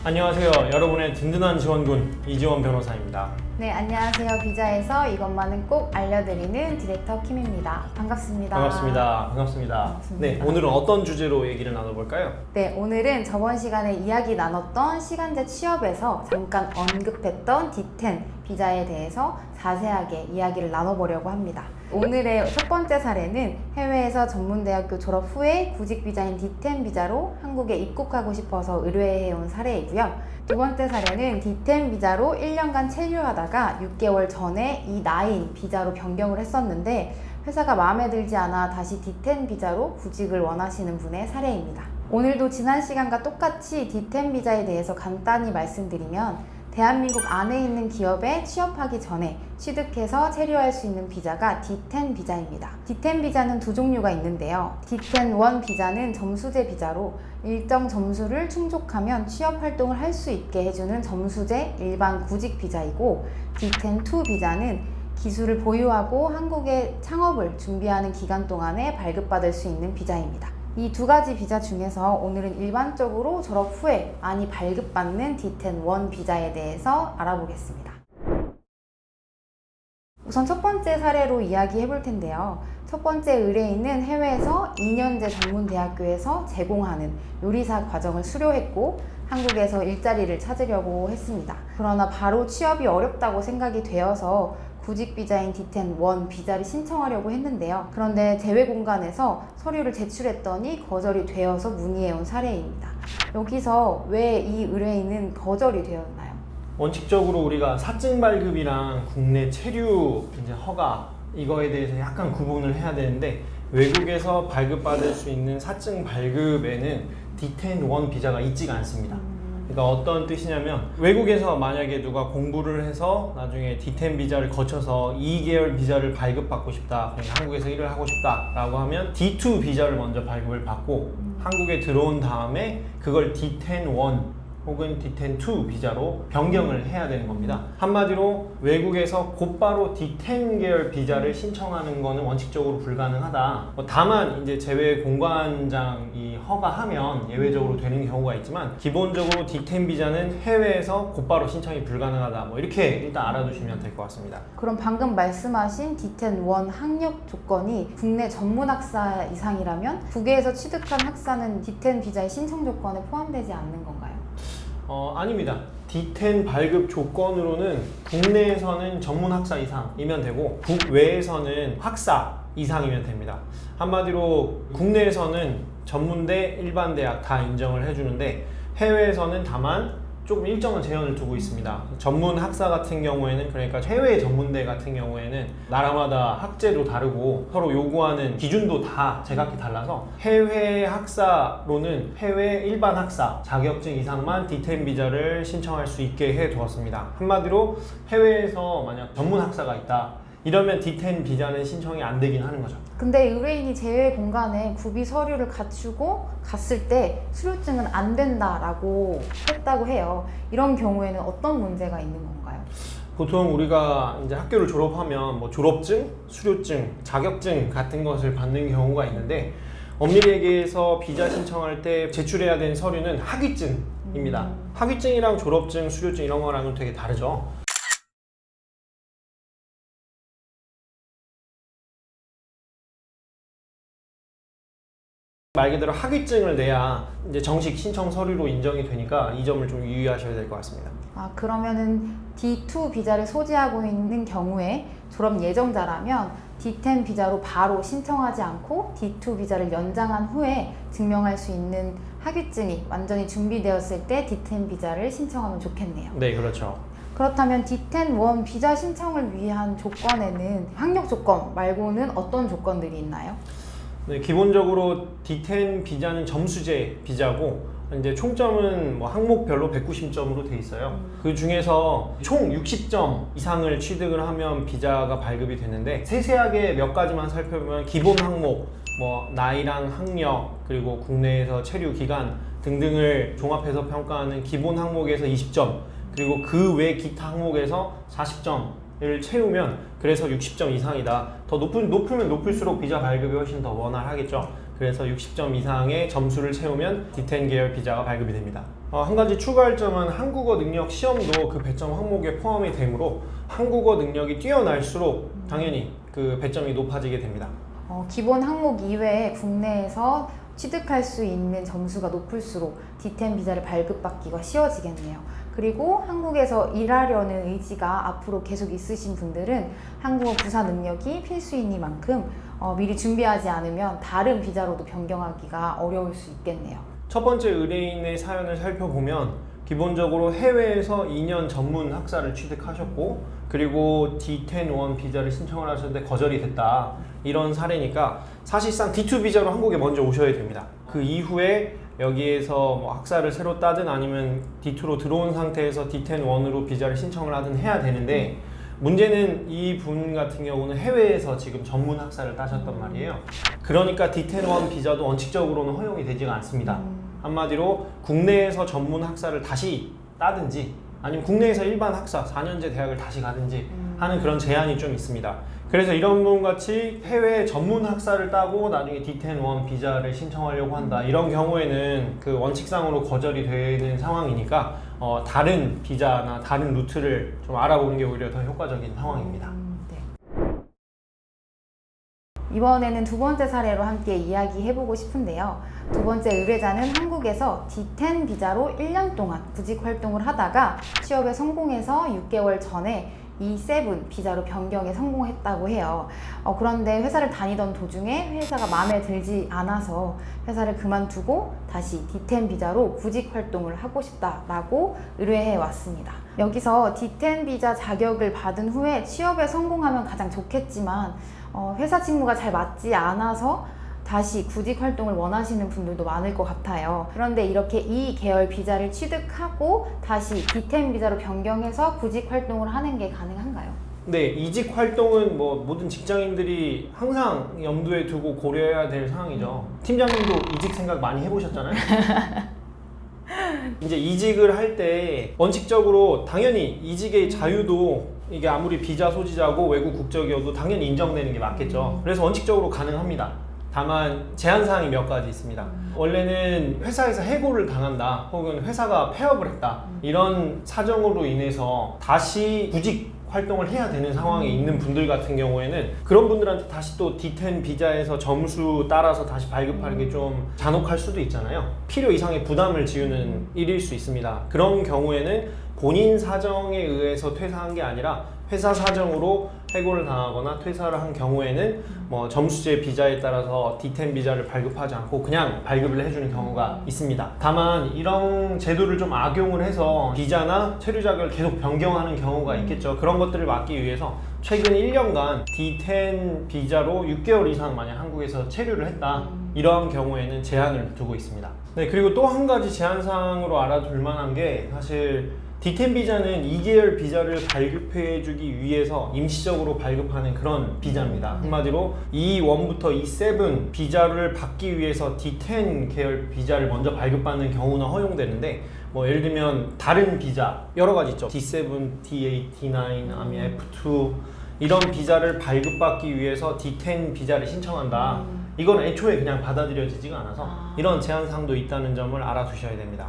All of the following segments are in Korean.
안녕하세요. 여러분의 든든한 지원군 이지원 변호사입니다. 네, 안녕하세요. 비자에서 이것만은 꼭 알려드리는 디렉터 킴입니다. 반갑습니다. 반갑습니다. 네, 오늘은 어떤 주제로 얘기를 나눠볼까요? 네, 오늘은 저번 시간에 이야기 나눴던 시간제 취업에서 잠깐 언급했던 D10 비자에 대해서 자세하게 이야기를 나눠보려고 합니다. 오늘의 첫 번째 사례는 해외에서 전문대학교 졸업 후에 구직 비자인 D10 비자로 한국에 입국하고 싶어서 의뢰해온 사례이고요. 두 번째 사례는 D10 비자로 1년간 체류하다가 6개월 전에 이 나인 비자로 변경을 했었는데 회사가 마음에 들지 않아 다시 D10 비자로 구직을 원하시는 분의 사례입니다. 오늘도 지난 시간과 똑같이 D10 비자에 대해서 간단히 말씀드리면 대한민국 안에 있는 기업에 취업하기 전에 취득해서 체류할 수 있는 비자가 D10 비자입니다. D10 비자는 두 종류가 있는데요. D10-1 비자는 점수제 비자로 일정 점수를 충족하면 취업 활동을 할 수 있게 해주는 점수제 일반 구직 비자이고, D10-2 비자는 기술을 보유하고 한국에 창업을 준비하는 기간 동안에 발급받을 수 있는 비자입니다. 이 두 가지 비자 중에서 오늘은 일반적으로 졸업 후에 많이 발급받는 D10-1 비자에 대해서 알아보겠습니다. 우선 첫 번째 사례로 이야기해 볼 텐데요. 첫 번째 의뢰인은 해외에서 2년제 전문대학교에서 제공하는 요리사 과정을 수료했고 한국에서 일자리를 찾으려고 했습니다. 그러나 바로 취업이 어렵다고 생각이 되어서 구직 비자인 D10-1 비자를 신청하려고 했는데요. 그런데 제외공간에서 서류를 제출했더니 거절이 되어서 문의해온 사례입니다. 여기서 왜 이 의뢰인은 거절이 되었나요? 원칙적으로 우리가 사증 발급이랑 국내 체류 이제 허가 이거에 대해서 약간 구분을 해야 되는데, 외국에서 발급받을 수 있는 사증 발급에는 D10-1 비자가 있지가 않습니다. 그러니까 어떤 뜻이냐면, 외국에서 만약에 누가 공부를 해서 나중에 D10 비자를 거쳐서 2개월 비자를 발급받고 싶다, 한국에서 일을 하고 싶다 라고 하면 D2 비자를 먼저 발급을 받고 한국에 들어온 다음에 그걸 D10-1 혹은 D10-2 비자로 변경을 해야 되는 겁니다. 한마디로 외국에서 곧바로 D10 계열 비자를 신청하는 거는 원칙적으로 불가능하다. 다만 이제 제외 공관장이 허가하면 예외적으로 되는 경우가 있지만, 기본적으로 D10 비자는 해외에서 곧바로 신청이 불가능하다. 이렇게 일단 알아두시면 될 것 같습니다. 그럼 방금 말씀하신 D10-1 학력 조건이 국내 전문 학사 이상이라면 국외에서 취득한 학사는 D10 비자의 신청 조건에 포함되지 않는 건가요? 아닙니다. D10 발급 조건으로는 국내에서는 전문 학사 이상이면 되고 국외에서는 학사 이상이면 됩니다. 한마디로 국내에서는 전문대, 일반대학 다 인정을 해주는데, 해외에서는 다만 조금 일정한 제한을 두고 있습니다. 전문 학사 같은 경우에는, 그러니까 해외 전문대 같은 경우에는 나라마다 학제도 다르고 서로 요구하는 기준도 다 제각기 달라서 해외 학사로는 해외 일반 학사 자격증 이상만 D10 비자를 신청할 수 있게 해 두었습니다. 한마디로 해외에서 만약 전문 학사가 있다 이러면 D10 비자는 신청이 안 되긴 하는 거죠. 근데 의뢰인이 제외 공간에 구비 서류를 갖추고 갔을 때 수료증은 안 된다라고 했다고 해요. 이런 경우에는 어떤 문제가 있는 건가요? 보통 우리가 이제 학교를 졸업하면 졸업증, 수료증, 자격증 같은 것을 받는 경우가 있는데, 엄밀히 얘기해서 비자 신청할 때 제출해야 되는 서류는 학위증입니다. 학위증이랑 졸업증, 수료증 이런 거랑은 되게 다르죠. 말 그대로 학위증을 내야 이제 정식 신청 서류로 인정이 되니까 이 점을 좀 유의하셔야 될 것 같습니다. 그러면은 D2 비자를 소지하고 있는 경우에 졸업 예정자라면 D10 비자로 바로 신청하지 않고 D2 비자를 연장한 후에 증명할 수 있는 학위증이 완전히 준비되었을 때 D10 비자를 신청하면 좋겠네요. 네, 그렇죠. 그렇다면 D10-1 비자 신청을 위한 조건에는 학력 조건 말고는 어떤 조건들이 있나요? 네, 기본적으로 D10 비자는 점수제 비자고, 이제 총점은 항목별로 190점으로 돼 있어요. 그 중에서 총 60점 이상을 취득을 하면 비자가 발급이 되는데, 세세하게 몇 가지만 살펴보면 기본 항목, 나이랑 학력, 그리고 국내에서 체류 기간 등등을 종합해서 평가하는 기본 항목에서 20점, 그리고 그 외 기타 항목에서 40점을 채우면, 그래서 60점 이상이다. 더 높으면 높을수록 비자 발급이 훨씬 더 원활하겠죠. 그래서 60점 이상의 점수를 채우면 D10 계열 비자가 발급이 됩니다. 한 가지 추가할 점은 한국어 능력 시험도 그 배점 항목에 포함이 되므로 한국어 능력이 뛰어날수록 당연히 그 배점이 높아지게 됩니다. 기본 항목 이외에 국내에서 취득할 수 있는 점수가 높을수록 D10 비자를 발급받기가 쉬워지겠네요. 그리고 한국에서 일하려는 의지가 앞으로 계속 있으신 분들은 한국어 부사 능력이 필수이니만큼 미리 준비하지 않으면 다른 비자로도 변경하기가 어려울 수 있겠네요. 첫 번째 의뢰인의 사연을 살펴보면 기본적으로 해외에서 2년 전문 학사를 취득하셨고 그리고 D10-1 비자를 신청을 하셨는데 거절이 됐다, 이런 사례니까 사실상 D2 비자로 한국에 먼저 오셔야 됩니다. 그 이후에 여기에서 뭐 학사를 새로 따든 아니면 D2로 들어온 상태에서 D10-1으로 비자를 신청을 하든 해야 되는데, 문제는 이 분 같은 경우는 해외에서 지금 전문 학사를 따셨단 말이에요. 그러니까 D10-1 비자도 원칙적으로는 허용이 되지가 않습니다. 한마디로 국내에서 전문 학사를 다시 따든지 아니면 국내에서 일반 학사 4년제 대학을 다시 가든지 하는 그런 제한이 좀 있습니다. 그래서 이런 분 같이 해외 전문 학사를 따고 나중에 D10-1 비자를 신청하려고 한다, 이런 경우에는 그 원칙상으로 거절이 되는 상황이니까 다른 비자나 다른 루트를 좀 알아보는 게 오히려 더 효과적인 상황입니다. 네. 이번에는 두 번째 사례로 함께 이야기해보고 싶은데요. 두 번째 의뢰자는 한국에서 D10 비자로 1년 동안 구직 활동을 하다가 취업에 성공해서 6개월 전에 E7 비자로 변경에 성공했다고 해요. 그런데 회사를 다니던 도중에 회사가 마음에 들지 않아서 회사를 그만두고 다시 D10 비자로 구직 활동을 하고 싶다라고 의뢰해 왔습니다. 여기서 D10 비자 자격을 받은 후에 취업에 성공하면 가장 좋겠지만 회사 직무가 잘 맞지 않아서 다시 구직 활동을 원하시는 분들도 많을 것 같아요. 그런데 이렇게 이 계열 비자를 취득하고 다시 D10 비자로 변경해서 구직 활동을 하는 게 가능한가요? 네, 이직 활동은 뭐 모든 직장인들이 항상 염두에 두고 고려해야 될 상황이죠. 팀장님도 이직 생각 많이 해보셨잖아요. 이제 이직을 할 때 원칙적으로 당연히 이직의 자유도 이게 아무리 비자 소지자고 외국 국적이어도 당연히 인정되는 게 맞겠죠. 그래서 원칙적으로 가능합니다. 다만 제한사항이 몇 가지 있습니다. 원래는 회사에서 해고를 당한다 혹은 회사가 폐업을 했다, 이런 사정으로 인해서 다시 구직 활동을 해야 되는 상황에 있는 분들 같은 경우에는 그런 분들한테 다시 또 D10 비자에서 점수 따라서 다시 발급하는 게 좀 잔혹할 수도 있잖아요. 필요 이상의 부담을 지우는 일일 수 있습니다. 그런 경우에는 본인 사정에 의해서 퇴사한 게 아니라 회사 사정으로 해고를 당하거나 퇴사를 한 경우에는 뭐 점수제 비자에 따라서 D10 비자를 발급하지 않고 그냥 발급을 해주는 경우가 있습니다. 다만 이런 제도를 좀 악용을 해서 비자나 체류 자격을 계속 변경하는 경우가 있겠죠. 그런 것들을 막기 위해서 최근 1년간 D10 비자로 6개월 이상 만약 한국에서 체류를 했다, 이러한 경우에는 제한을 두고 있습니다. 네, 그리고 또 한 가지 제한사항으로 알아둘 만한 게 사실 D10 비자는 2계열 비자를 발급해주기 위해서 임시적으로 발급하는 그런 비자입니다. 한마디로 E1부터 E7 비자를 받기 위해서 D10 계열 비자를 먼저 발급받는 경우는 허용되는데, 뭐 예를 들면 다른 비자 여러 가지 있죠. D7, D8, D9, 아니면 F2 이런 비자를 발급받기 위해서 D10 비자를 신청한다. 이건 애초에 그냥 받아들여지지가 않아서 이런 제한사항도 있다는 점을 알아두셔야 됩니다.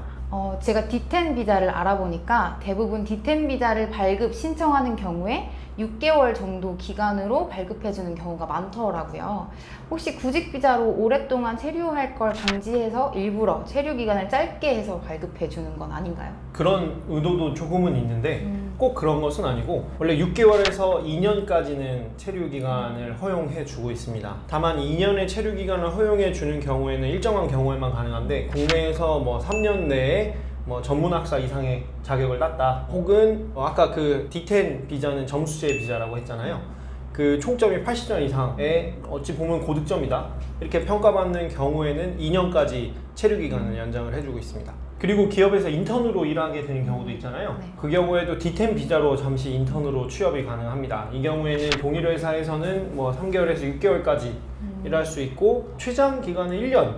제가 D10 비자를 알아보니까 대부분 D10 비자를 발급 신청하는 경우에 6개월 정도 기간으로 발급해주는 경우가 많더라고요. 혹시 구직 비자로 오랫동안 체류할 걸 방지해서 일부러 체류 기간을 짧게 해서 발급해주는 건 아닌가요? 그런 의도도 조금은 있는데 꼭 그런 것은 아니고 원래 6개월에서 2년까지는 체류 기간을 허용해 주고 있습니다. 다만 2년의 체류 기간을 허용해 주는 경우에는 일정한 경우에만 가능한데, 국내에서 뭐 3년 내에 뭐 전문학사 이상의 자격을 땄다 혹은 아까 그 D10 비자는 점수제 비자라고 했잖아요. 그 총점이 80점 이상의 어찌 보면 고득점이다 이렇게 평가받는 경우에는 2년까지 체류 기간을 연장을 해주고 있습니다. 그리고 기업에서 인턴으로 일하게 되는 경우도 있잖아요. 네. 그 경우에도 D10 비자로 잠시 인턴으로 취업이 가능합니다. 이 경우에는 동일 회사에서는 뭐 3개월에서 6개월까지 일할 수 있고 최장 기간은 1년.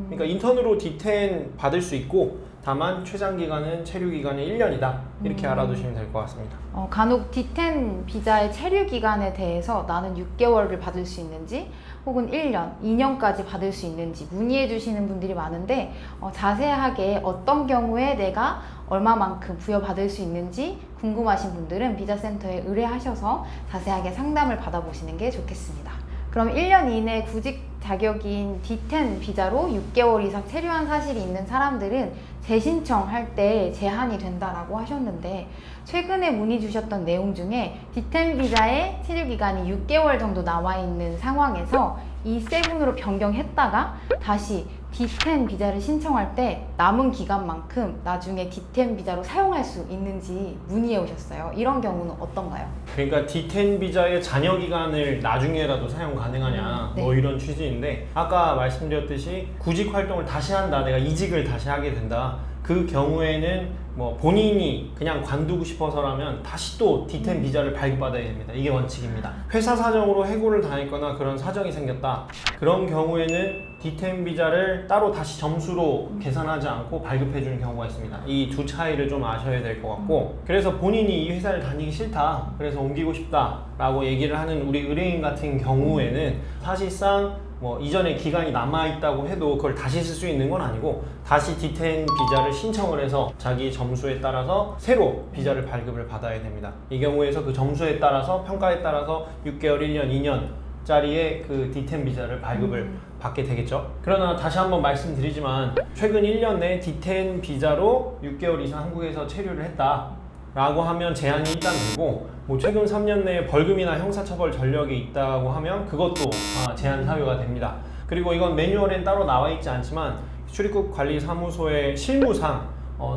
그러니까 인턴으로 D10 받을 수 있고 다만 최장 기간은 체류 기간이 1년이다. 이렇게 알아두시면 될 것 같습니다. 간혹 D10 비자의 체류 기간에 대해서 나는 6개월을 받을 수 있는지 혹은 1년, 2년까지 받을 수 있는지 문의해 주시는 분들이 많은데 자세하게 어떤 경우에 내가 얼마만큼 부여받을 수 있는지 궁금하신 분들은 비자센터에 의뢰하셔서 자세하게 상담을 받아보시는 게 좋겠습니다. 그럼 1년 이내 구직 자격인 D10 비자로 6개월 이상 체류한 사실이 있는 사람들은 재신청할 때 제한이 된다라고 하셨는데 최근에 문의 주셨던 내용 중에 D10 비자의 체류 기간이 6개월 정도 나와 있는 상황에서 E7으로 변경했다가 다시 D10 비자를 신청할 때 남은 기간만큼 나중에 D10 비자로 사용할 수 있는지 문의해 오셨어요. 이런 경우는 어떤가요? 그러니까 D10 비자의 잔여 기간을 나중에라도 사용 가능하냐 네. 뭐 이런 취지인데 아까 말씀드렸듯이 구직 활동을 다시 한다, 내가 이직을 다시 하게 된다, 그 경우에는 뭐 본인이 그냥 관두고 싶어서라면 다시 또 D10 비자를 발급받아야 됩니다. 이게 원칙입니다. 회사 사정으로 해고를 당했거나 그런 사정이 생겼다, 그런 경우에는 D10 비자를 따로 다시 점수로 계산하지 않고 발급해 주는 경우가 있습니다. 이 두 차이를 좀 아셔야 될 것 같고, 그래서 본인이 이 회사를 다니기 싫다, 그래서 옮기고 싶다 라고 얘기를 하는 우리 의뢰인 같은 경우에는 사실상 뭐 이전에 기간이 남아있다고 해도 그걸 다시 쓸 수 있는 건 아니고 다시 D10 비자를 신청을 해서 자기 점수에 따라서 새로 비자를 발급을 받아야 됩니다. 이 경우에서 그 점수에 따라서 평가에 따라서 6개월, 1년, 2년 짜리의 그 D10 비자를 발급을 받게 되겠죠. 그러나 다시 한번 말씀드리지만 최근 1년 내 D10 비자로 6개월 이상 한국에서 체류를 했다 라고 하면 제한이 일단 되고, 뭐 최근 3년 내에 벌금이나 형사처벌 전력이 있다고 하면 그것도 제한 사유가 됩니다. 그리고 이건 매뉴얼엔 따로 나와 있지 않지만 출입국 관리 사무소의 실무상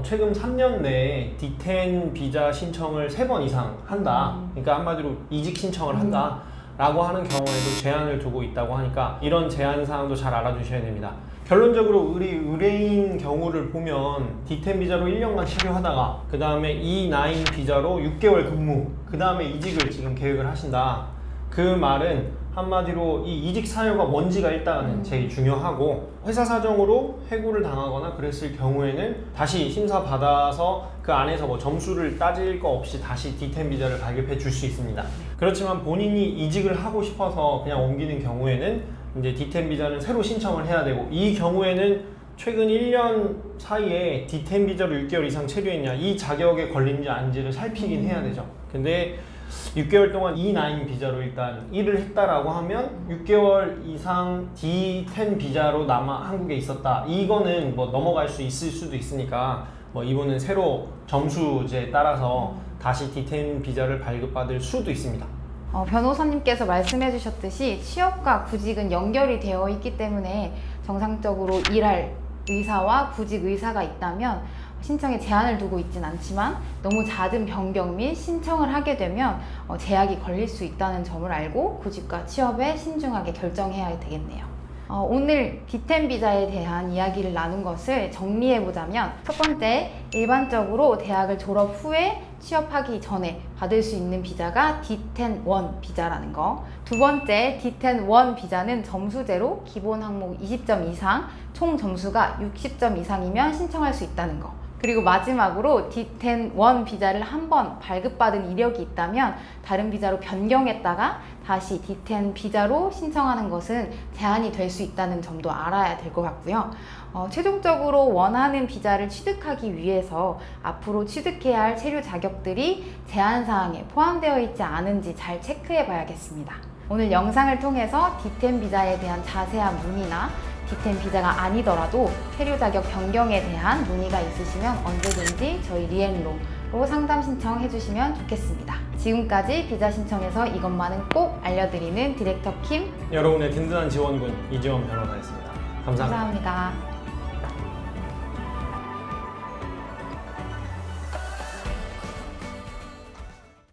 최근 3년 내에 D10 비자 신청을 3번 이상 한다, 그러니까 한마디로 이직 신청을 한다 라고 하는 경우에도 제한을 두고 있다고 하니까 이런 제한 사항도 잘 알아두셔야 됩니다. 결론적으로 우리 의뢰인 경우를 보면 D10 비자로 1년간 체류하다가 그 다음에 E9 비자로 6개월 근무, 그 다음에 이직을 지금 계획을 하신다. 그 말은 한마디로 이 이직 사유가 뭔지가 일단은 제일 중요하고, 회사 사정으로 해고를 당하거나 그랬을 경우에는 다시 심사 받아서 그 안에서 뭐 점수를 따질 거 없이 다시 D10 비자를 발급해 줄 수 있습니다. 그렇지만 본인이 이직을 하고 싶어서 그냥 옮기는 경우에는 이제 D10 비자는 새로 신청을 해야 되고, 이 경우에는 최근 1년 사이에 D10 비자로 6개월 이상 체류했냐, 이 자격에 걸린지 아닌지를 살피긴 해야 되죠. 근데 6개월 동안 E9 비자로 일단 일을 했다라고 하면 6개월 이상 D10 비자로 남아 한국에 있었다, 이거는 뭐 넘어갈 수 있을 수도 있으니까 뭐 이분은 새로 점수제에 따라서 다시 D10 비자를 발급받을 수도 있습니다. 변호사님께서 말씀해 주셨듯이 취업과 구직은 연결이 되어 있기 때문에 정상적으로 일할 의사와 구직 의사가 있다면 신청에 제한을 두고 있진 않지만 너무 잦은 변경 및 신청을 하게 되면 제약이 걸릴 수 있다는 점을 알고 구직과 취업에 신중하게 결정해야 되겠네요. 오늘 D10 비자에 대한 이야기를 나눈 것을 정리해보자면, 첫 번째, 일반적으로 대학을 졸업 후에 취업하기 전에 받을 수 있는 비자가 D10-1 비자라는 거. 두 번째, D10-1 비자는 점수제로 기본 항목 20점 이상, 총 점수가 60점 이상이면 신청할 수 있다는 거. 그리고 마지막으로 D10-1 비자를 한번 발급받은 이력이 있다면 다른 비자로 변경했다가 다시 D10 비자로 신청하는 것은 제한이 될 수 있다는 점도 알아야 될 것 같고요. 최종적으로 원하는 비자를 취득하기 위해서 앞으로 취득해야 할 체류 자격들이 제한 사항에 포함되어 있지 않은지 잘 체크해 봐야겠습니다. 오늘 영상을 통해서 D10 비자에 대한 자세한 문의나 D10 비자가 아니더라도 체류 자격 변경에 대한 문의가 있으시면 언제든지 저희 리앤로로 상담 신청해 주시면 좋겠습니다. 지금까지 비자 신청에서 이것만은 꼭 알려드리는 디렉터 킴, 여러분의 든든한 지원군 이지원 변호사였습니다. 감사합니다. 감사합니다.